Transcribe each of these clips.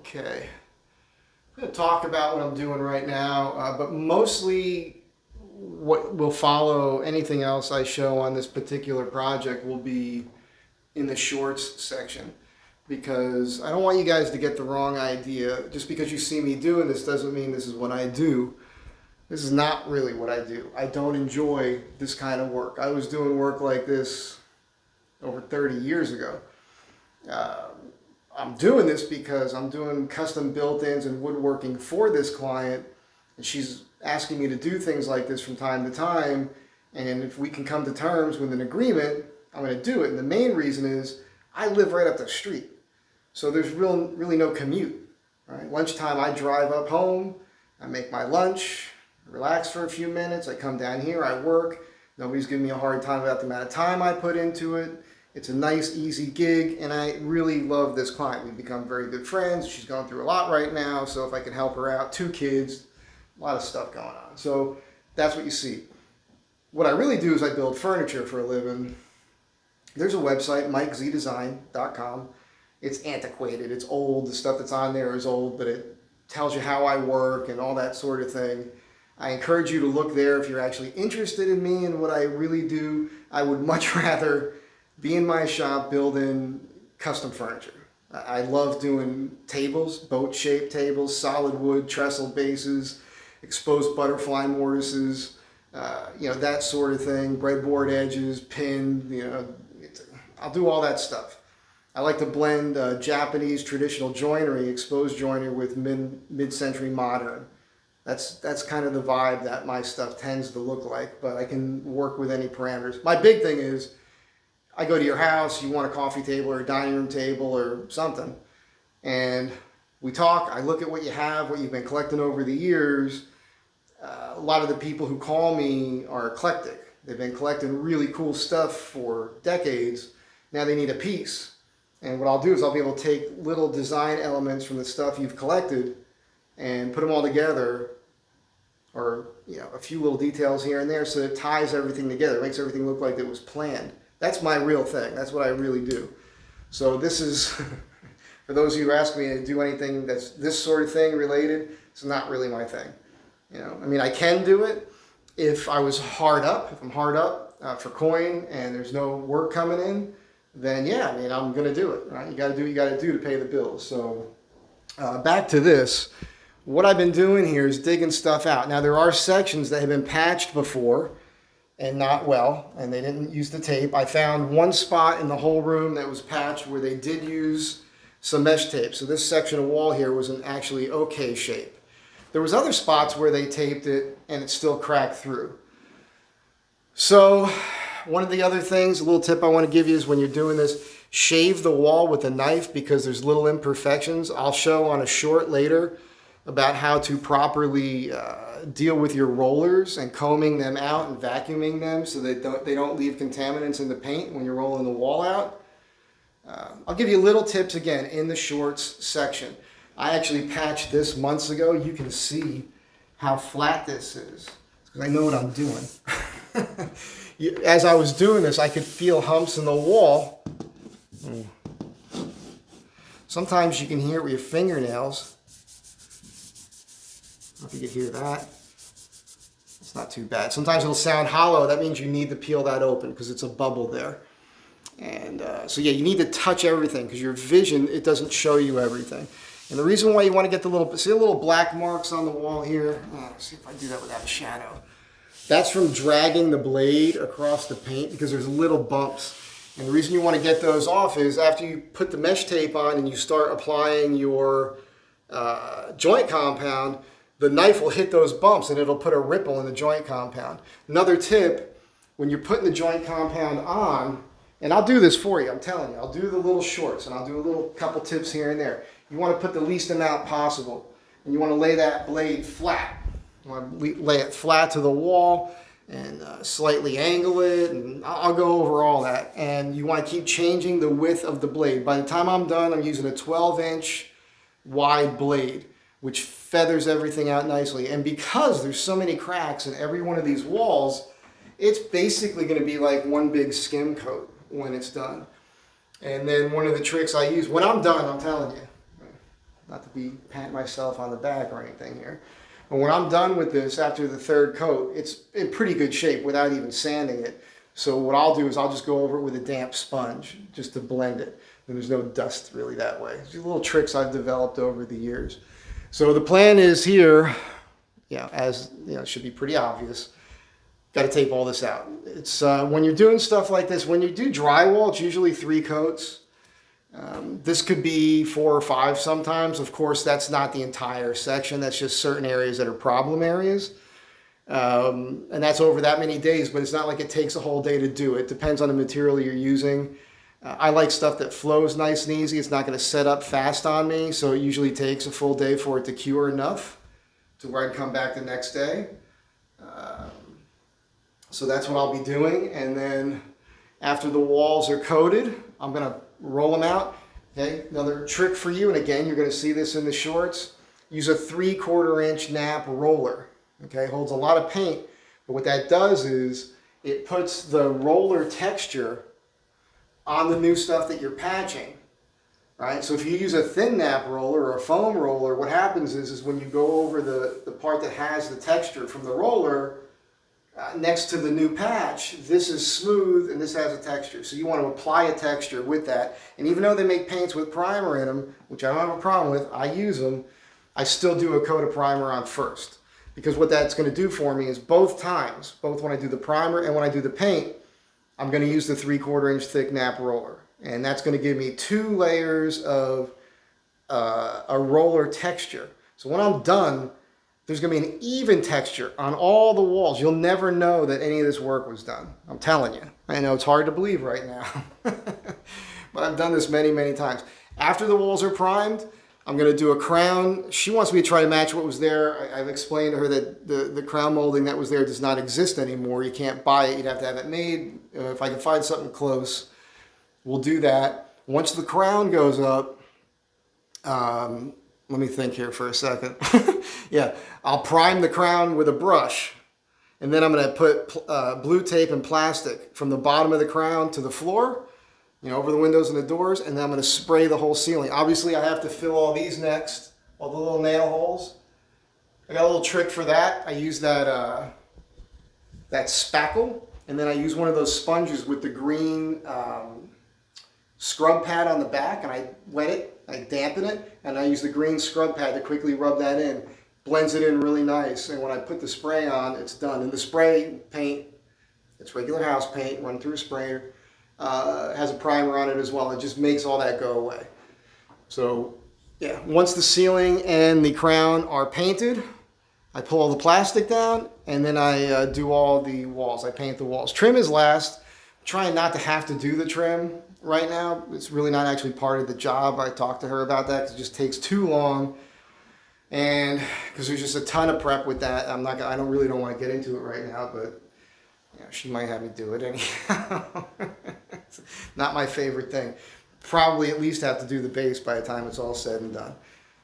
Okay, I'm going to talk about what I'm doing right now, but mostly what will follow anything else I show on this particular project will be in the shorts section, because I don't want you guys to get the wrong idea. Just because you see me doing this doesn't mean this is what I do. This is not really what I do. I don't enjoy this kind of work. I was doing work like this over 30 years ago. Uh, I'm doing this because I'm doing custom built-ins and woodworking for this client, and she's asking me to do things like this from time to time, and if we can come to terms with an agreement, I'm going to do it. And the main reason is I live right up the street, so there's really no commute. Right? Lunchtime, I drive up home, I make my lunch, relax for a few minutes, I come down here, I work. Nobody's giving me a hard time about the amount of time I put into it. It's a nice, easy gig, and I really love this client. We've become very good friends. She's going through a lot right now, so if I can help her out, 2 kids, a lot of stuff going on. So that's what you see. What I really do is I build furniture for a living. There's a website, MikeZDesign.com. It's antiquated, it's old. The stuff that's on there is old, but it tells you how I work and all that sort of thing. I encourage you to look there if you're actually interested in me and what I really do. I would much rather be in my shop building custom furniture. I love doing tables, boat-shaped tables, solid wood, trestle bases, exposed butterfly mortises, that sort of thing, breadboard edges, pinned, I'll do all that stuff. I like to blend Japanese traditional joinery, exposed joinery, with mid-century modern. That's kind of the vibe that my stuff tends to look like, but I can work with any parameters. My big thing is, I go to your house, you want a coffee table or a dining room table or something, and we talk, I look at what you have, what you've been collecting over the years. A lot of the people who call me are eclectic. They've been collecting really cool stuff for decades. Now they need a piece. And what I'll do is I'll be able to take little design elements from the stuff you've collected and put them all together, or a few little details here and there, so it ties everything together. It makes everything look like it was planned. That's my real thing. That's what I really do. So this is, for those of you who ask me to do anything that's this sort of thing related, it's not really my thing. I can do it if I was hard up. If I'm hard up for coin and there's no work coming in, then yeah, I'm going to do it. Right? You got to do what you got to do to pay the bills. So back to this. What I've been doing here is digging stuff out. Now there are sections that have been patched before and not well, and they didn't use the tape. I found one spot in the whole room that was patched where they did use some mesh tape. So this section of wall here was in actually okay shape. There was other spots where they taped it and it still cracked through. So one of the other things, a little tip I want to give you is when you're doing this, shave the wall with a knife because there's little imperfections. I'll show on a short later about how to properly deal with your rollers and combing them out and vacuuming them so that they don't leave contaminants in the paint when you're rolling the wall out. I'll give you little tips again in the shorts section. I actually patched this months ago. You can see how flat this is because I know what I'm doing. As I was doing this, I could feel humps in the wall. Sometimes you can hear it with your fingernails. I don't know if you can hear that. It's not too bad. Sometimes it'll sound hollow. That means you need to peel that open because it's a bubble there. And so yeah, you need to touch everything because your vision, it doesn't show you everything. And the reason why you want to get the little black marks on the wall here. Let's see if I do that without a shadow. That's from dragging the blade across the paint because there's little bumps. And the reason you want to get those off is after you put the mesh tape on and you start applying your joint compound, the knife will hit those bumps and it'll put a ripple in the joint compound. Another tip, when you're putting the joint compound on, and I'll do this for you, I'm telling you, I'll do the little shorts and I'll do a little couple tips here and there. You want to put the least amount possible and you want to lay that blade flat. You want to lay it flat to the wall and slightly angle it, and I'll go over all that. And you want to keep changing the width of the blade. By the time I'm done, I'm using a 12-inch wide blade, which feathers everything out nicely. And because there's so many cracks in every one of these walls, it's basically going to be like one big skim coat when it's done. And then one of the tricks I use, when I'm done, I'm telling you, not to be patting myself on the back or anything here. But when I'm done with this after the third coat, it's in pretty good shape without even sanding it. So what I'll do is I'll just go over it with a damp sponge just to blend it. And there's no dust really that way. These little tricks I've developed over the years. So the plan is here, as you know, it should be pretty obvious. Got to tape all this out. It's when you're doing stuff like this, when you do drywall, it's usually 3 coats. This could be 4 or 5 sometimes. Of course, that's not the entire section. That's just certain areas that are problem areas. And that's over that many days, but it's not like it takes a whole day to do it. Depends on the material you're using. I like stuff that flows nice and easy. It's not going to set up fast on me, so it usually takes a full day for it to cure enough to where I can come back the next day. So that's what I'll be doing. And then after the walls are coated, I'm going to roll them out. Okay, another trick for you, and again, you're going to see this in the shorts. Use a 3/4 inch nap roller. Okay, holds a lot of paint, but what that does is it puts the roller texture on the new stuff that you're patching. Right? So if you use a thin nap roller or a foam roller, what happens is when you go over the part that has the texture from the roller, next to the new patch, this is smooth and this has a texture. So you want to apply a texture with that. And even though they make paints with primer in them, which I don't have a problem with, I use them, I still do a coat of primer on first. Because what that's going to do for me is both times, both when I do the primer and when I do the paint, I'm going to use the 3/4 inch thick nap roller. And that's going to give me 2 layers of a roller texture. So when I'm done, there's going to be an even texture on all the walls. You'll never know that any of this work was done. I'm telling you. I know it's hard to believe right now. But I've done this many, many times. After the walls are primed, I'm going to do a crown. She wants me to try to match what was there. I've explained to her that the crown molding that was there does not exist anymore. You can't buy it. You'd have to have it made. If I can find something close, we'll do that. Once the crown goes up, let me think here for a second. Yeah, I'll prime the crown with a brush. And then I'm going to put blue tape and plastic from the bottom of the crown to the floor, over the windows and the doors. And then I'm going to spray the whole ceiling. Obviously, I have to fill all these next, all the little nail holes. I got a little trick for that. I use that spackle. And then I use one of those sponges with the green scrub pad on the back. And I wet it. I dampen it, and I use the green scrub pad to quickly rub that in. Blends it in really nice, and when I put the spray on, it's done. And the spray paint, it's regular house paint, run through a sprayer, has a primer on it as well. It just makes all that go away. So, yeah, once the ceiling and the crown are painted, I pull all the plastic down, and then I do all the walls. I paint the walls. Trim is last. I'm trying not to have to do the trim right now. It's really not actually part of the job. I talked to her about that because it just takes too long, and because there's just a ton of prep with that. I really don't want to get into it right now, but she might have me do it anyhow. It's not my favorite thing. Probably at least have to do the base by the time it's all said and done.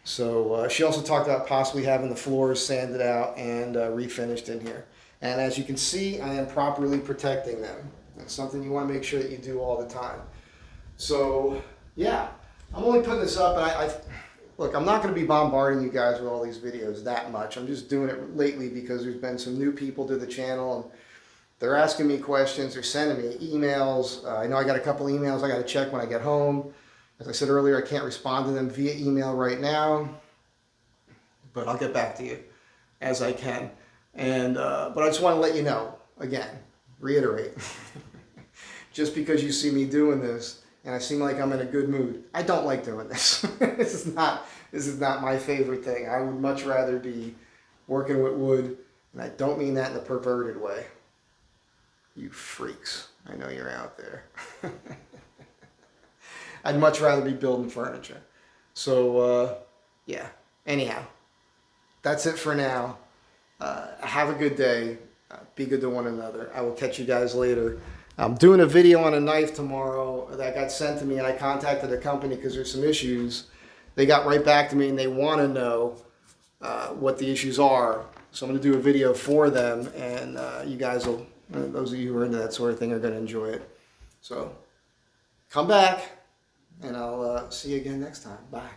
So she also talked about possibly having the floors sanded out and refinished in here. And as you can see, I am properly protecting them. That's something you want to make sure that you do all the time. So, yeah, I'm only putting this up, and look, I'm not going to be bombarding you guys with all these videos that much. I'm just doing it lately because there's been some new people to the channel, and they're asking me questions, they're sending me emails. I know I got a couple emails I got to check when I get home. As I said earlier, I can't respond to them via email right now, but I'll get back to you as I can. And but I just want to let you know, again, reiterate, just because you see me doing this, and I seem like I'm in a good mood, I don't like doing this. This is not my favorite thing. I would much rather be working with wood, and I don't mean that in a perverted way. You freaks, I know you're out there. I'd much rather be building furniture. So, yeah, anyhow, that's it for now. Have a good day. Be good to one another. I will catch you guys later. I'm doing a video on a knife tomorrow that got sent to me, and I contacted the company because there's some issues. They got right back to me, and they want to know what the issues are. So I'm going to do a video for them, and you guys will, those of you who are into that sort of thing, are going to enjoy it. So come back, and I'll see you again next time. Bye.